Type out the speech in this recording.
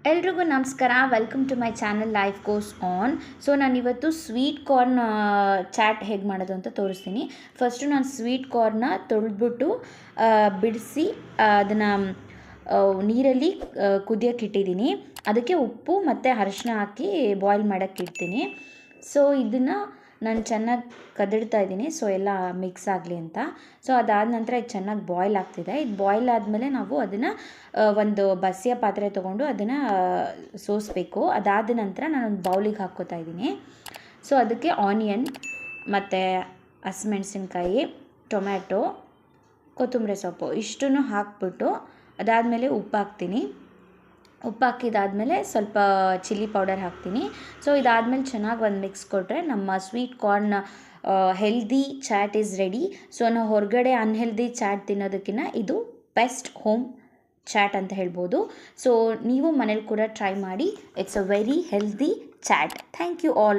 ಎಲ್ರಿಗೂ ನಮಸ್ಕಾರ. Welcome to my channel life goes on. So ನಾನಿವತ್ತು ಸ್ವೀಟ್ ಕಾರ್ನ್ ಚಾಟ್ ಹೇಗೆ ಮಾಡೋದು ಅಂತ ತೋರಿಸ್ತೀನಿ. ಫಸ್ಟು ನಾನು ಸ್ವೀಟ್ ಕಾರ್ನ ತೊಳೆದ್ಬಿಟ್ಟು ಬಿಡಿಸಿ ಅದನ್ನು ನೀರಲ್ಲಿ ಕುದಿಯೋಕೆ ಇಟ್ಟಿದ್ದೀನಿ. ಅದಕ್ಕೆ ಉಪ್ಪು ಮತ್ತು ಅರಿಶಿನ ಹಾಕಿ ಬಾಯ್ಲ್ ಮಾಡೋಕ್ಕೆ ಇಡ್ತೀನಿ. ಸೊ ಇದನ್ನು ನಾನು ಚೆನ್ನಾಗಿ ಕದಡ್ತಾ ಇದ್ದೀನಿ, ಸೊ ಎಲ್ಲ ಮಿಕ್ಸ್ ಆಗಲಿ ಅಂತ. ಸೊ ಅದಾದ ನಂತರ ಇದು ಚೆನ್ನಾಗಿ ಬಾಯ್ಲ್ ಆಗ್ತಿದೆ. ಇದು ಬಾಯ್ಲ್ ಆದಮೇಲೆ ನಾವು ಅದನ್ನು ಒಂದು ಬಸಿಯ ಪಾತ್ರೆ ತೊಗೊಂಡು ಅದನ್ನು ಸೋಸಬೇಕು. ಅದಾದ ನಂತರ ನಾನೊಂದು ಬೌಲಿಗೆ ಹಾಕ್ಕೋತಾ ಇದ್ದೀನಿ. ಸೊ ಅದಕ್ಕೆ ಆನಿಯನ್ ಮತ್ತು ಹಸಿಮೆಣಸಿನ್ಕಾಯಿ, ಟೊಮ್ಯಾಟೊ, ಕೊತ್ತಂಬರಿ ಸೊಪ್ಪು ಇಷ್ಟನ್ನು ಹಾಕ್ಬಿಟ್ಟು ಅದಾದಮೇಲೆ ಉಪ್ಪು ಹಾಕ್ತೀನಿ. ಉಪ್ಪು ಹಾಕಿದಾದಮೇಲೆ ಸ್ವಲ್ಪ ಚಿಲ್ಲಿ ಪೌಡರ್ ಹಾಕ್ತೀನಿ. ಸೊ ಇದಾದಮೇಲೆ ಚೆನ್ನಾಗಿ ಒಂದು ಮಿಕ್ಸ್ ಕೊಟ್ಟರೆ ನಮ್ಮ sweet corn healthy chaat is ready. So ನಾವು ಹೊರಗಡೆ ಅನ್ಹೆಲ್ದಿ ಚಾಟ್ ತಿನ್ನೋದಕ್ಕಿಂತ ಇದು ಬೆಸ್ಟ್ ಹೋಮ್ ಚಾಟ್ ಅಂತ ಹೇಳ್ಬೋದು. ಸೊ ನೀವು ಮನೇಲಿ ಕೂಡ ಟ್ರೈ ಮಾಡಿ. It's a very healthy chaat. Thank you all.